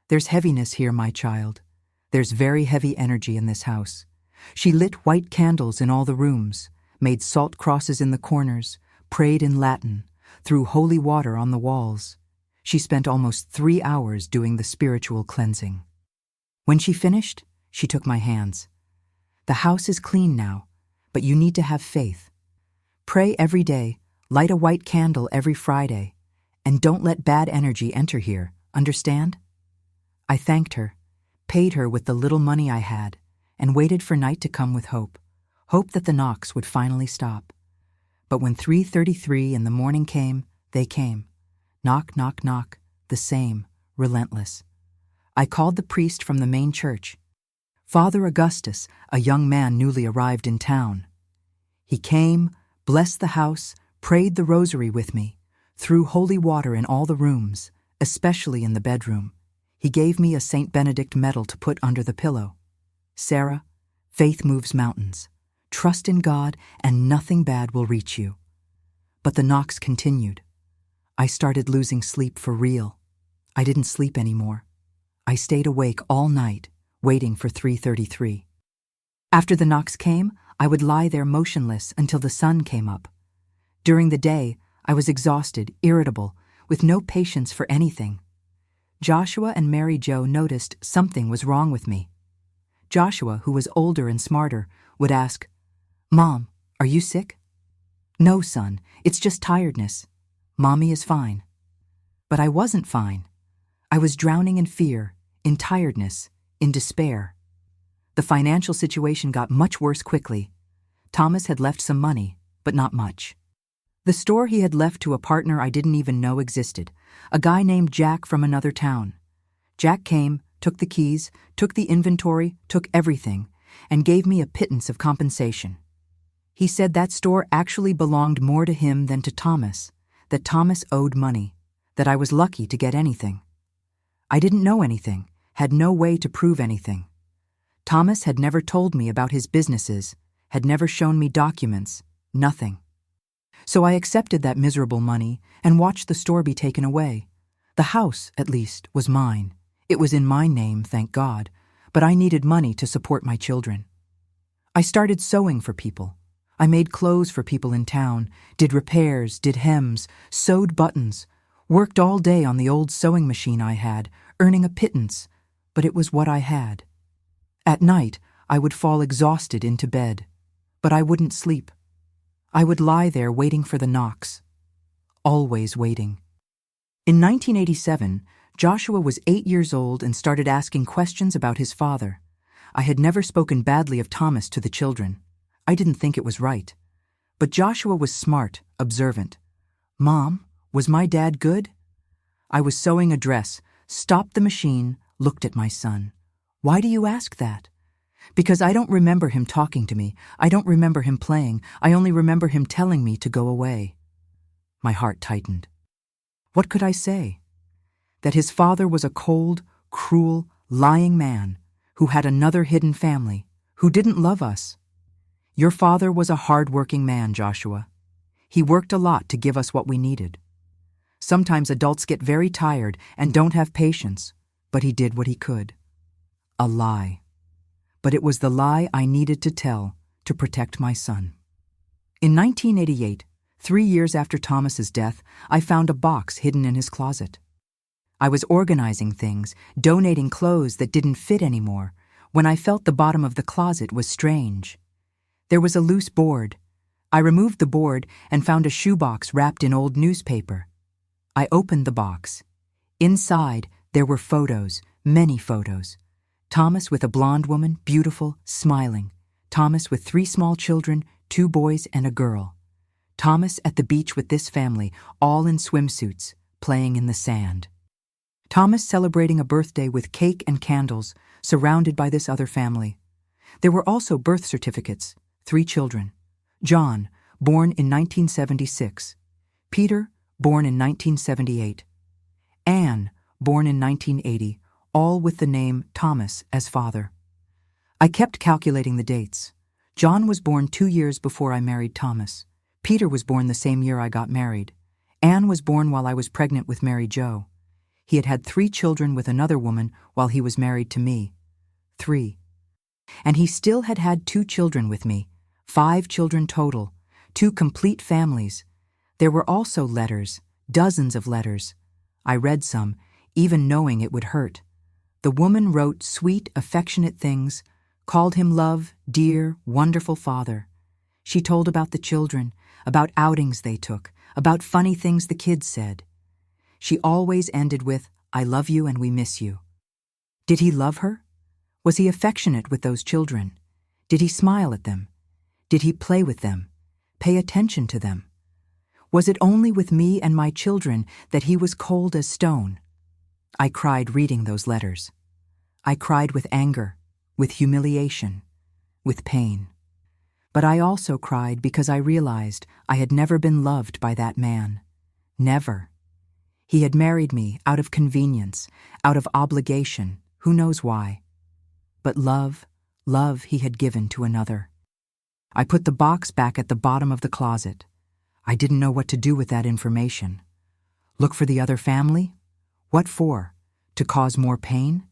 "There's heaviness here, my child. There's very heavy energy in this house." She lit white candles in all the rooms, made salt crosses in the corners, prayed in Latin, threw holy water on the walls. She spent almost 3 hours doing the spiritual cleansing. When she finished, she took my hands. "The house is clean now, but you need to have faith. Pray every day, light a white candle every Friday, and don't let bad energy enter here, understand?" I thanked her, paid her with the little money I had, and waited for night to come with hope that the knocks would finally stop. But when 3:33 in the morning came, they came. Knock, knock, knock, the same, relentless. I called the priest from the main church. Father Augustus, a young man newly arrived in town. He came, blessed the house, prayed the rosary with me, threw holy water in all the rooms, especially in the bedroom. He gave me a St. Benedict medal to put under the pillow. "Sarah, faith moves mountains. Trust in God and nothing bad will reach you." But the knocks continued. I started losing sleep for real. I didn't sleep anymore. I stayed awake all night, waiting for 3:33. After the knocks came, I would lie there motionless until the sun came up. During the day, I was exhausted, irritable, with no patience for anything. Joshua and Mary Jo noticed something was wrong with me. Joshua, who was older and smarter, would ask, "Mom, are you sick?" "No, son, it's just tiredness. Mommy is fine." But I wasn't fine. I was drowning in fear, in tiredness, in despair. The financial situation got much worse quickly. Thomas had left some money, but not much. The store he had left to a partner I didn't even know existed, a guy named Jack from another town. Jack came, took the keys, took the inventory, took everything, and gave me a pittance of compensation. He said that store actually belonged more to him than to Thomas, that Thomas owed money, that I was lucky to get anything. I didn't know anything, had no way to prove anything. Thomas had never told me about his businesses, had never shown me documents, nothing. So I accepted that miserable money and watched the store be taken away. The house, at least, was mine. It was in my name, thank God, but I needed money to support my children. I started sewing for people. I made clothes for people in town, did repairs, did hems, sewed buttons, worked all day on the old sewing machine I had, earning a pittance, but it was what I had. At night, I would fall exhausted into bed, but I wouldn't sleep. I would lie there waiting for the knocks, always waiting. In 1987, Joshua was 8 years old and started asking questions about his father. I had never spoken badly of Thomas to the children. I didn't think it was right. But Joshua was smart, observant. "Mom, was my dad good?" I was sewing a dress, stopped the machine, looked at my son. "Why do you ask that?" "Because I don't remember him talking to me. I don't remember him playing. I only remember him telling me to go away." My heart tightened. What could I say? That his father was a cold, cruel, lying man who had another hidden family, who didn't love us. "Your father was a hard-working man, Joshua. He worked a lot to give us what we needed. Sometimes adults get very tired and don't have patience, but he did what he could." A lie. But it was the lie I needed to tell to protect my son. In 1988, 3 years after Thomas's death, I found a box hidden in his closet. I was organizing things, donating clothes that didn't fit anymore, when I felt the bottom of the closet was strange. There was a loose board. I removed the board and found a shoebox wrapped in old newspaper. I opened the box. Inside, there were photos, many photos. Thomas with a blonde woman, beautiful, smiling. Thomas with 3 small children, 2 boys and a girl. Thomas at the beach with this family, all in swimsuits, playing in the sand. Thomas celebrating a birthday with cake and candles, surrounded by this other family. There were also birth certificates, 3 children. John, born in 1976. Peter, born in 1978. Anne, born in 1980, all with the name Thomas as father. I kept calculating the dates. John was born 2 years before I married Thomas. Peter was born the same year I got married. Anne was born while I was pregnant with Mary Jo. He had had 3 children with another woman while he was married to me. 3. And he still had had 2 children with me, 5 children total, 2 complete families. There were also letters, dozens of letters. I read some, even knowing it would hurt. The woman wrote sweet, affectionate things, called him love, dear, wonderful father. She told about the children, about outings they took, about funny things the kids said. She always ended with, "I love you and we miss you." Did he love her? Was he affectionate with those children? Did he smile at them? Did he play with them? Pay attention to them? Was it only with me and my children that he was cold as stone? I cried reading those letters. I cried with anger, with humiliation, with pain. But I also cried because I realized I had never been loved by that man. Never. He had married me out of convenience, out of obligation, who knows why. But love he had given to another. I put the box back at the bottom of the closet. I didn't know what to do with that information. Look for the other family? What for? To cause more pain?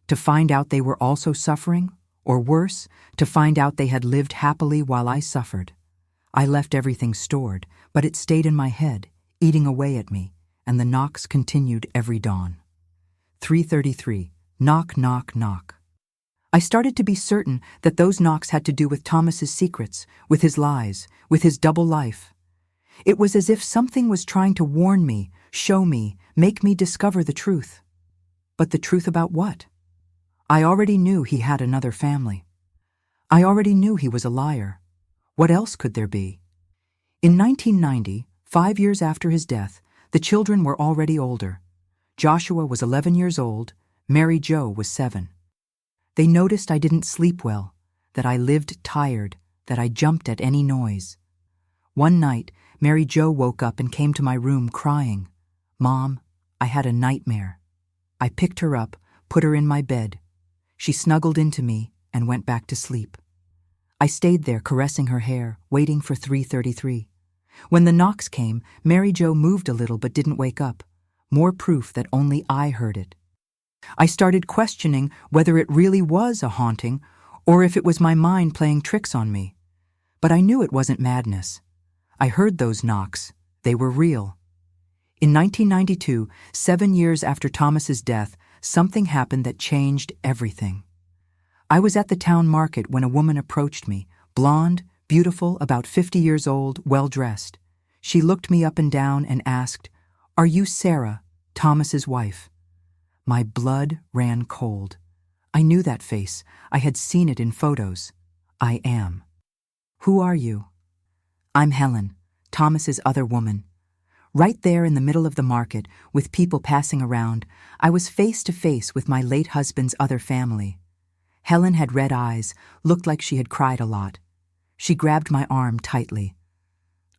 To find out they were also suffering? Or worse, to find out they had lived happily while I suffered? I left everything stored, but it stayed in my head, eating away at me, and the knocks continued every dawn. 3:33. Knock, knock, knock. I started to be certain that those knocks had to do with Thomas's secrets, with his lies, with his double life. It was as if something was trying to warn me, show me, make me discover the truth. But the truth about what? I already knew he had another family. I already knew he was a liar. What else could there be? In 1990, 5 years after his death, the children were already older. Joshua was 11 years old, Mary Jo was 7. They noticed I didn't sleep well, that I lived tired, that I jumped at any noise. One night, Mary Jo woke up and came to my room crying. "Mom, I had a nightmare." I picked her up, put her in my bed. She snuggled into me and went back to sleep. I stayed there caressing her hair, waiting for 3:33. When the knocks came, Mary Jo moved a little but didn't wake up. More proof that only I heard it. I started questioning whether it really was a haunting or if it was my mind playing tricks on me. But I knew it wasn't madness. I heard those knocks. They were real. In 1992, 7 years after Thomas's death, something happened that changed everything. I was at the town market when a woman approached me, blonde, beautiful, about 50 years old, well-dressed. She looked me up and down and asked, "Are you Sarah, Thomas's wife?" My blood ran cold. I knew that face. I had seen it in photos. I am. "Who are you?" "I'm Helen, Thomas's other woman." Right there in the middle of the market, with people passing around, I was face to face with my late husband's other family. Helen had red eyes, looked like she had cried a lot. She grabbed my arm tightly.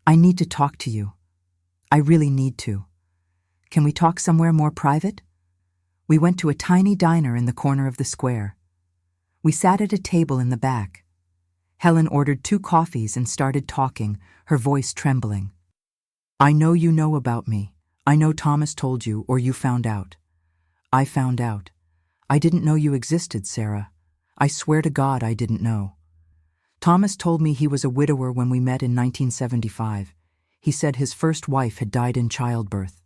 "I need to talk to you. I really need to. Can we talk somewhere more private?" We went to a tiny diner in the corner of the square. We sat at a table in the back. Helen ordered 2 coffees and started talking, her voice trembling. "I know you know about me. I know Thomas told you, or you found out. I found out. I didn't know you existed, Sarah. I swear to God I didn't know. Thomas told me he was a widower when we met in 1975. He said his first wife had died in childbirth.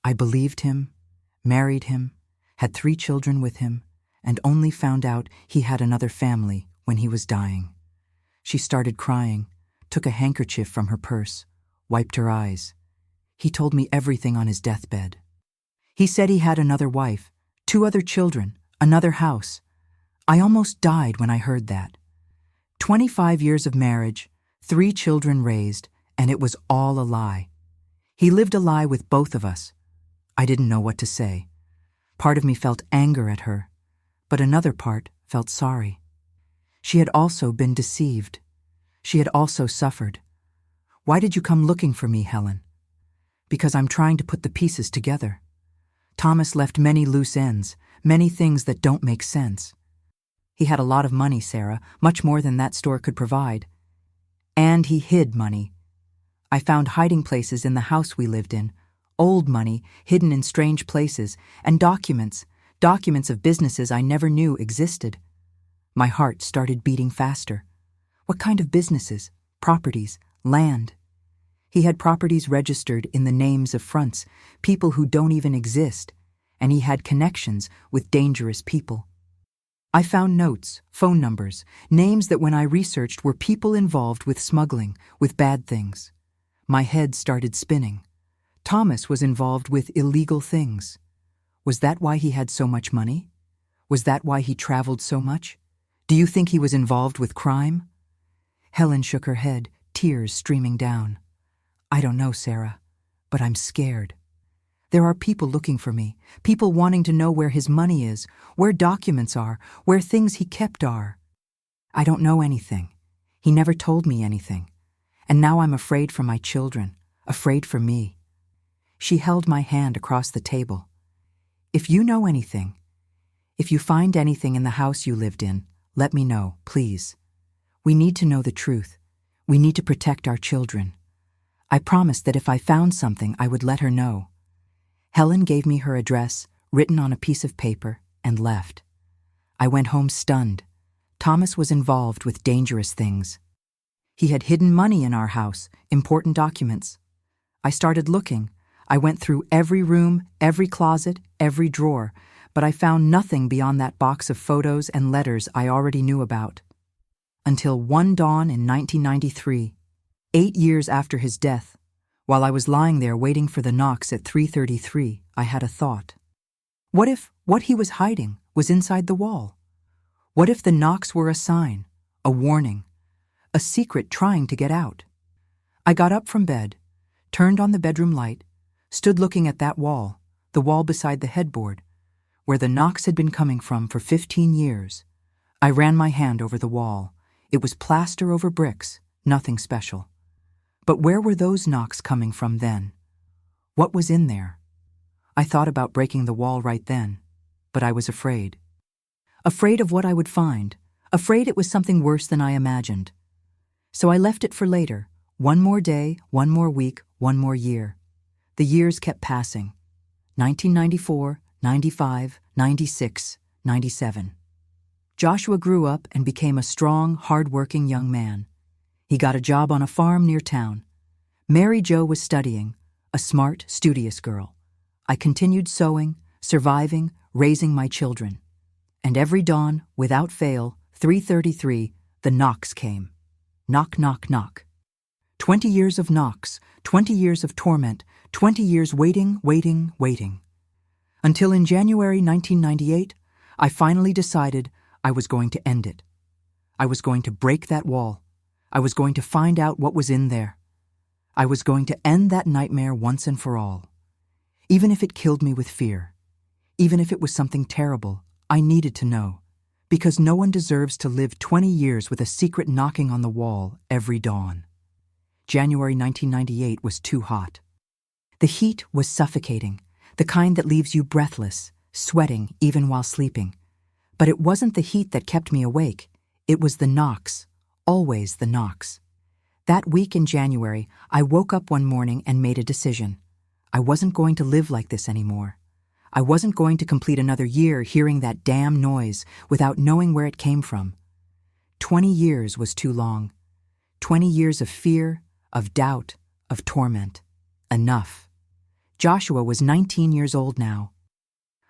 I believed him, married him, had 3 children with him, and only found out he had another family when he was dying." She started crying, took a handkerchief from her purse, wiped her eyes. "He told me everything on his deathbed. He said he had another wife, 2 other children, another house. I almost died when I heard that. 25 years of marriage, 3 children raised, and it was all a lie. He lived a lie with both of us. I didn't know what to say. Part of me felt anger at her, but another part felt sorry. She had also been deceived. She had also suffered. Why did you come looking for me, Helen? Because I'm trying to put the pieces together. Thomas left many loose ends, many things that don't make sense. He had a lot of money, Sarah, much more than that store could provide. And he hid money. I found hiding places in the house we lived in, old money hidden in strange places, and documents of businesses I never knew existed. My heart started beating faster. What kind of businesses? Properties? Land? He had properties registered in the names of fronts, people who don't even exist, and he had connections with dangerous people. I found notes, phone numbers, names that when I researched were people involved with smuggling, with bad things. My head started spinning. Thomas was involved with illegal things. Was that why he had so much money? Was that why he traveled so much? Do you think he was involved with crime? Helen shook her head, tears streaming down. I don't know, Sarah, but I'm scared. There are people looking for me, people wanting to know where his money is, where documents are, where things he kept are. I don't know anything. He never told me anything. And now I'm afraid for my children, afraid for me. She held my hand across the table. If you know anything, if you find anything in the house you lived in, let me know, please. We need to know the truth. We need to protect our children. I promised that if I found something, I would let her know. Helen gave me her address, written on a piece of paper, and left. I went home stunned. Thomas was involved with dangerous things. He had hidden money in our house, important documents. I started looking. I went through every room, every closet, every drawer, but I found nothing beyond that box of photos and letters I already knew about. Until one dawn in 1993, 8 years after his death, while I was lying there waiting for the knocks at 3:33, I had a thought. What if what he was hiding was inside the wall? What if the knocks were a sign, a warning, a secret trying to get out? I got up from bed, turned on the bedroom light, stood looking at that wall, the wall beside the headboard, where the knocks had been coming from for 15 years. I ran my hand over the wall. It was plaster over bricks, nothing special. But where were those knocks coming from then? What was in there? I thought about breaking the wall right then, but I was afraid. Afraid of what I would find, afraid it was something worse than I imagined. So I left it for later, one more day, one more week, one more year. The years kept passing. 1994, 95, 96, 97. Joshua grew up and became a strong, hard-working young man. He got a job on a farm near town. Mary Jo was studying, a smart, studious girl. I continued sewing, surviving, raising my children. And every dawn, without fail, 3:33, the knocks came. Knock, knock, knock. 20 years of knocks, 20 years of torment, 20 years waiting, waiting, waiting. Until in January 1998, I finally decided I was going to end it. I was going to break that wall. I was going to find out what was in there. I was going to end that nightmare once and for all. Even if it killed me with fear, even if it was something terrible, I needed to know, because no one deserves to live 20 years with a secret knocking on the wall every dawn. January 1998 was too hot. The heat was suffocating, the kind that leaves you breathless, sweating even while sleeping. But it wasn't the heat that kept me awake. It was the knocks, always the knocks. That week in January, I woke up one morning and made a decision. I wasn't going to live like this anymore. I wasn't going to complete another year hearing that damn noise without knowing where it came from. 20 years was too long. 20 years of fear, of doubt, of torment. Enough. Joshua was 19 years old now.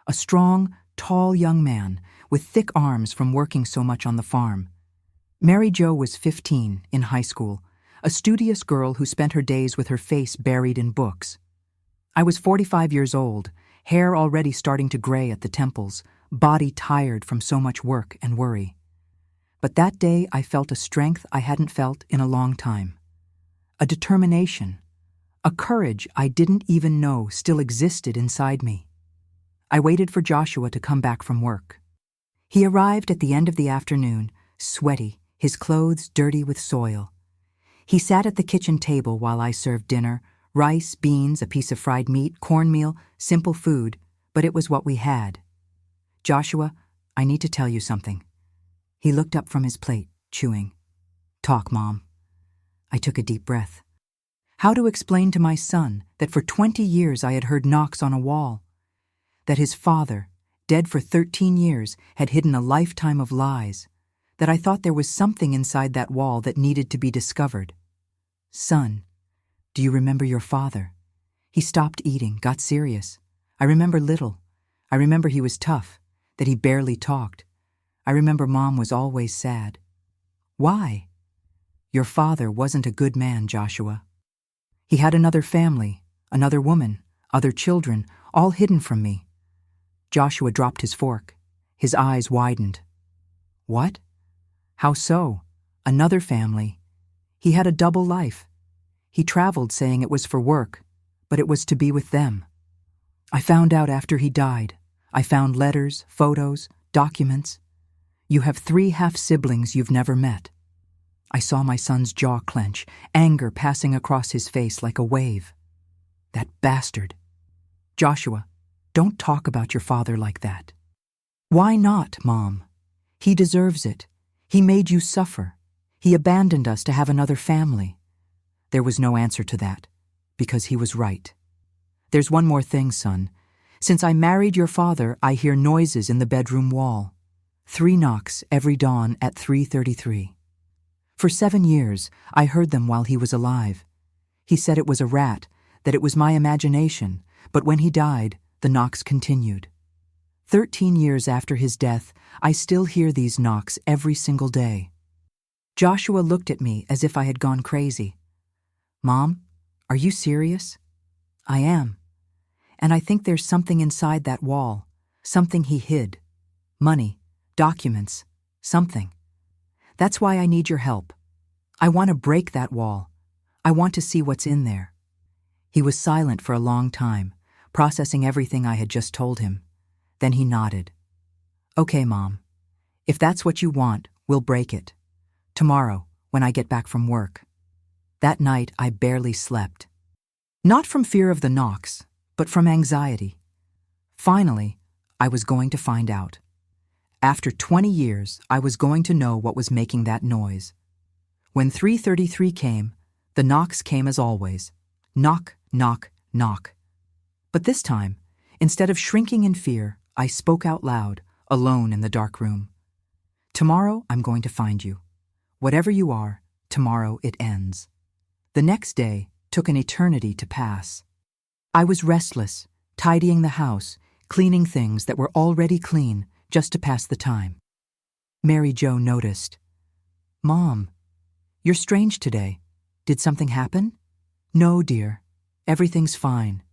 A strong, tall young man with thick arms from working so much on the farm. Mary Jo was 15, in high school, a studious girl who spent her days with her face buried in books. I was 45 years old, hair already starting to gray at the temples, body tired from so much work and worry. But that day I felt a strength I hadn't felt in a long time. A determination, a courage I didn't even know still existed inside me. I waited for Joshua to come back from work. He arrived at the end of the afternoon, sweaty, his clothes dirty with soil. He sat at the kitchen table while I served dinner, rice, beans, a piece of fried meat, cornmeal, simple food, but it was what we had. "Joshua, I need to tell you something." He looked up from his plate, chewing. "Talk, Mom." I took a deep breath. How to explain to my son that for 20 years I had heard knocks on a wall? That his father, dead for 13 years, had hidden a lifetime of lies? That I thought there was something inside that wall that needed to be discovered? "Son, do you remember your father? He stopped eating, got serious. I remember little. I remember he was tough, that he barely talked. I remember Mom was always sad." "Why?" "Your father wasn't a good man, Joshua. He had another family, another woman, other children, all hidden from me." Joshua dropped his fork. His eyes widened. "What? How so? Another family? He had a double life. He traveled saying it was for work, but it was to be with them. I found out after he died. I found letters, photos, documents. You have 3 half-siblings you've never met." I saw my son's jaw clench, anger passing across his face like a wave. "That bastard. Joshua, don't talk about your father like that." "Why not, Mom? He deserves it. He made you suffer. He abandoned us to have another family." There was no answer to that, because he was right. "There's one more thing, son. Since I married your father, I hear noises in the bedroom wall. 3 knocks every dawn at 3:33. For 7 years, I heard them while he was alive. He said it was a rat, that it was my imagination, but when he died, the knocks continued. 13 years after his death, I still hear these knocks every single day." Joshua looked at me as if I had gone crazy. "Mom, are you serious?" "I am. And I think there's something inside that wall, something he hid. Money, documents, something. That's why I need your help. I want to break that wall. I want to see what's in there." He was silent for a long time, processing everything I had just told him. Then he nodded. "Okay, Mom. If that's what you want, we'll break it. Tomorrow, when I get back from work." That night, I barely slept. Not from fear of the knocks, but from anxiety. Finally, I was going to find out. After 20 years, I was going to know what was making that noise. When 3:33 came, the knocks came as always. Knock, knock, knock. But this time, instead of shrinking in fear, I spoke out loud, alone in the dark room. "Tomorrow I'm going to find you. Whatever you are, tomorrow it ends." The next day took an eternity to pass. I was restless, tidying the house, cleaning things that were already clean, just to pass the time. Mary Jo noticed. "Mom, you're strange today. Did something happen?" "No, dear. Everything's fine.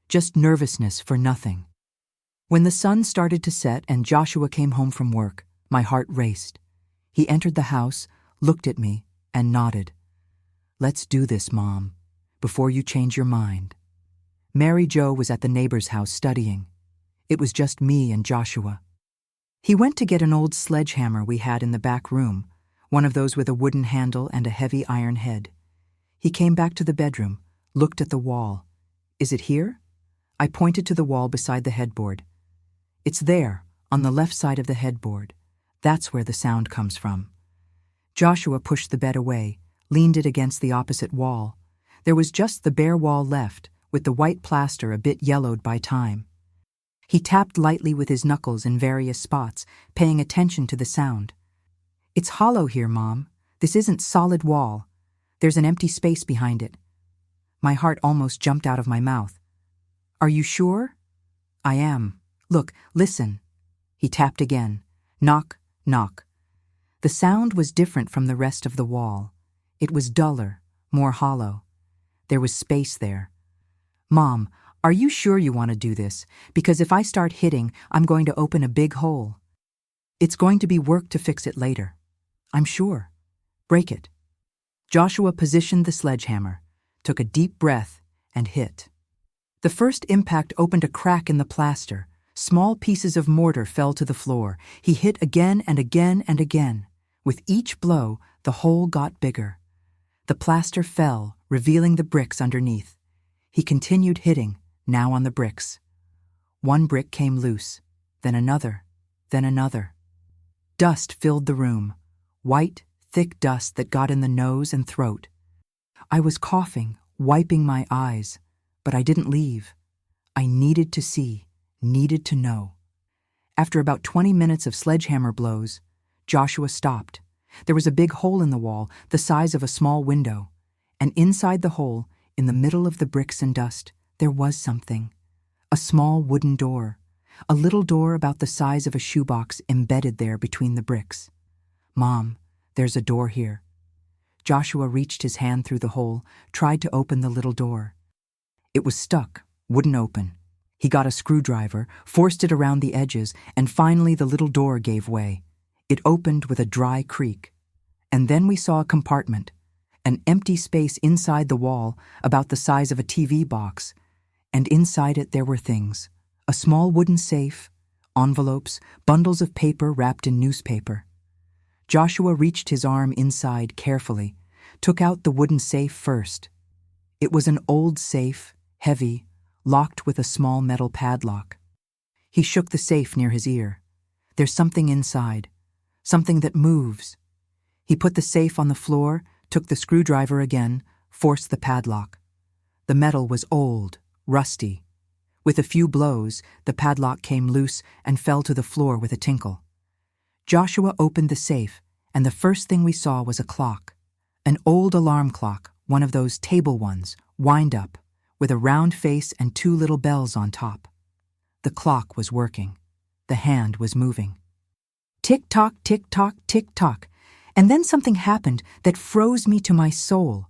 Just nervousness for nothing." When the sun started to set and Joshua came home from work, my heart raced. He entered the house, looked at me, and nodded. "Let's do this, Mom. before you change your mind. Mary Jo was at the neighbor's house studying. It was just me and Joshua. He went to get an old sledgehammer we had in the back room, one of those with a wooden handle and a heavy iron head. He came back to the bedroom, looked at the wall. Is it here? I pointed to the wall beside the headboard. It's there, on the left side of the headboard. That's where the sound comes from. Joshua pushed the bed away, leaned it against the opposite wall. There was just the bare wall left, with the white plaster a bit yellowed by time. He tapped lightly with his knuckles in various spots, paying attention to the sound. It's hollow here, Mom. This isn't solid wall. There's an empty space behind it. My heart almost jumped out of my mouth. Are you sure? I am. Look, listen. He tapped again. Knock, knock. The sound was different from the rest of the wall. It was duller, more hollow. There was space there. Mom, are you sure you want to do this? Because if I start hitting, I'm going to open a big hole. It's going to be work to fix it later. I'm sure. Break it. Joshua positioned the sledgehammer, took a deep breath, and hit. The first impact opened a crack in the plaster. Small pieces of mortar fell to the floor. He hit again and again and again. With each blow, the hole got bigger. The plaster fell, revealing the bricks underneath. He continued hitting, now on the bricks. One brick came loose, then another, then another. Dust filled the room, white, thick dust that got in the nose and throat. I was coughing, wiping my eyes, but I didn't leave. I needed to see, needed to know. After about 20 minutes of sledgehammer blows, Joshua stopped. There was a big hole in the wall, the size of a small window, and inside the hole, in the middle of the bricks and dust, there was something. A small wooden door, a little door about the size of a shoebox embedded there between the bricks. Mom, there's a door here. Joshua reached his hand through the hole, tried to open the little door. It was stuck, wouldn't open. He got a screwdriver, forced it around the edges, and finally the little door gave way. It opened with a dry creak. And then we saw a compartment, an empty space inside the wall about the size of a TV box, and inside it there were things. A small wooden safe, envelopes, bundles of paper wrapped in newspaper. Joshua reached his arm inside carefully, took out the wooden safe first. It was an old safe, heavy, locked with a small metal padlock. He shook the safe near his ear. There's something inside, something that moves. He put the safe on the floor, took the screwdriver again, forced the padlock. The metal was old, rusty. With a few blows, the padlock came loose and fell to the floor with a tinkle. Joshua opened the safe, and the first thing we saw was a clock. An old alarm clock, one of those table ones, wind-up, with a round face and two little bells on top. The clock was working. The hand was moving. Tick-tock, tick-tock, tick-tock. And then something happened that froze me to my soul.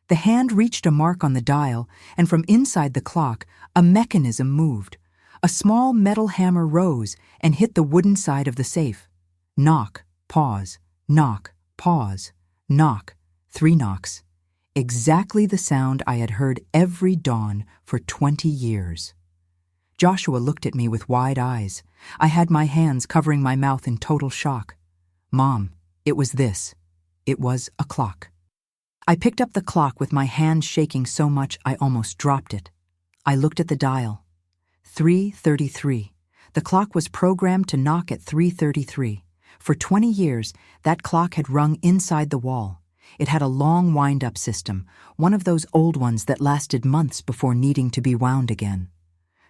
The hand reached a mark on the dial, and from inside the clock, a mechanism moved. A small metal hammer rose and hit the wooden side of the safe. Knock, pause, knock, pause, knock, 3 knocks. Exactly the sound I had heard every dawn for 20 years. Joshua looked at me with wide eyes. I had my hands covering my mouth in total shock. Mom, it was this. It was a clock. I picked up the clock with my hand shaking so much I almost dropped it. I looked at the dial. 3:33. The clock was programmed to knock at 3:33. For 20 years, that clock had rung inside the wall. It had a long wind-up system, one of those old ones that lasted months before needing to be wound again.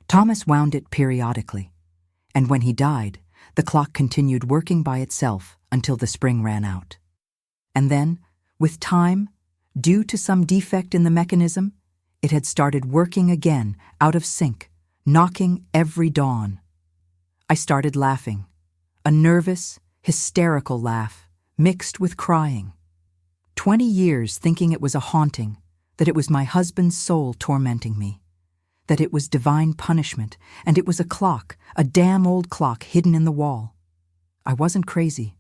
Thomas wound it periodically. And when he died, the clock continued working by itself until the spring ran out. And then, with time, due to some defect in the mechanism, it had started working again, out of sync, knocking every dawn. I started laughing, a nervous, hysterical laugh, mixed with crying. 20 years thinking it was a haunting, that it was my husband's soul tormenting me, that it was divine punishment, and it was a clock, a damn old clock hidden in the wall. I wasn't crazy.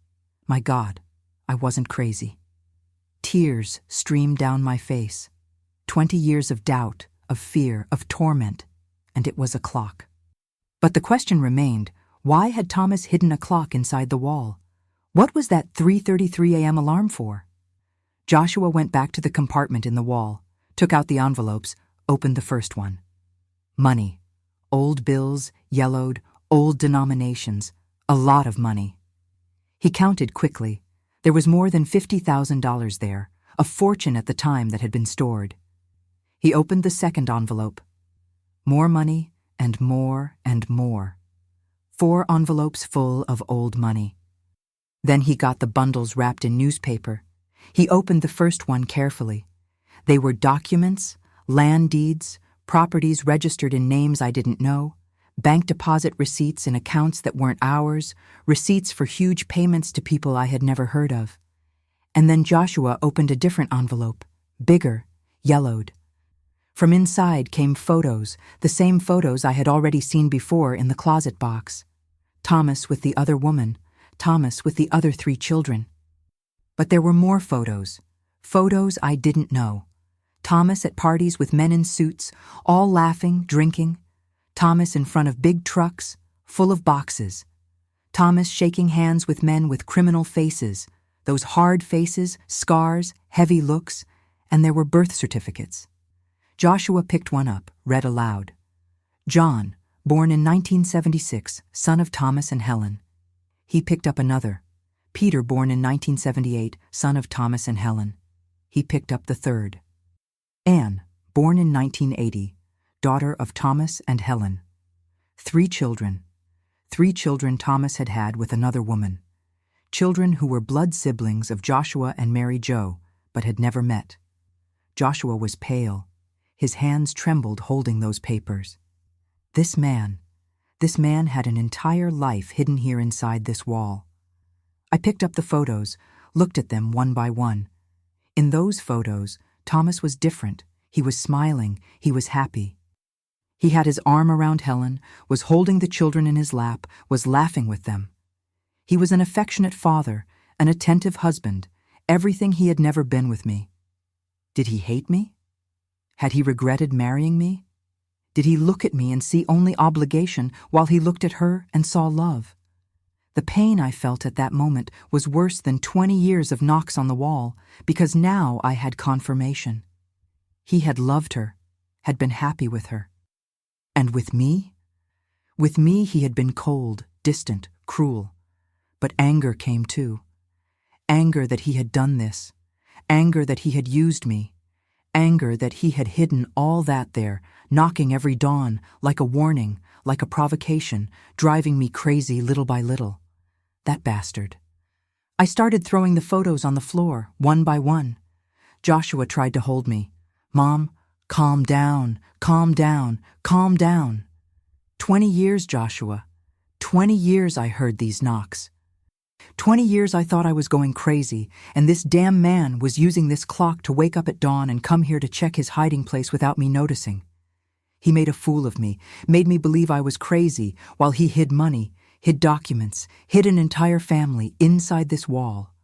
My God, I wasn't crazy. Tears streamed down my face. 20 years of doubt, of fear, of torment, and it was a clock. But the question remained, why had Thomas hidden a clock inside the wall? What was that 3:33 a.m. alarm for? Joshua went back to the compartment in the wall, took out the envelopes, opened the first one. Money. Old bills, yellowed, old denominations, a lot of money. He counted quickly. There was more than $50,000 there, a fortune at the time that had been stored. He opened the second envelope. More money, and more and more. 4 envelopes full of old money. Then he got the bundles wrapped in newspaper. He opened the first one carefully. They were documents, land deeds, properties registered in names I didn't know, bank deposit receipts in accounts that weren't ours, receipts for huge payments to people I had never heard of. And then Joshua opened a different envelope, bigger, yellowed. From inside came photos, the same photos I had already seen before in the closet box. Thomas with the other woman, Thomas with the other 3 children. But there were more photos, photos I didn't know. Thomas at parties with men in suits, all laughing, drinking. Thomas in front of big trucks, full of boxes. Thomas shaking hands with men with criminal faces, those hard faces, scars, heavy looks, and there were birth certificates. Joshua picked one up, read aloud. John, born in 1976, son of Thomas and Helen. He picked up another. Peter, born in 1978, son of Thomas and Helen. He picked up the third. Anne, born in 1980, daughter of Thomas and Helen. 3 children. 3 children Thomas had had with another woman. Children who were blood siblings of Joshua and Mary Jo, but had never met. Joshua was pale. His hands trembled holding those papers. This man had an entire life hidden here inside this wall. I picked up the photos, looked at them one by one. In those photos, Thomas was different. He was smiling. He was happy. He had his arm around Helen, was holding the children in his lap, was laughing with them. He was an affectionate father, an attentive husband, everything he had never been with me. Did he hate me? Had he regretted marrying me? Did he look at me and see only obligation while he looked at her and saw love? The pain I felt at that moment was worse than 20 years of knocks on the wall, because now I had confirmation. He had loved her, had been happy with her. And with me? With me he had been cold, distant, cruel. But anger came too. Anger that he had done this. Anger that he had used me. Anger that he had hidden all that there, knocking every dawn, like a warning, like a provocation, driving me crazy little by little. That bastard. I started throwing the photos on the floor, one by one. Joshua tried to hold me. Mom, calm down, calm down, calm down. 20 years, Joshua. 20 years I heard these knocks. 20 years I thought I was going crazy, and this damn man was using this clock to wake up at dawn and come here to check his hiding place without me noticing. He made a fool of me, made me believe I was crazy, while he hid money, hid documents, hid an entire family inside this wall.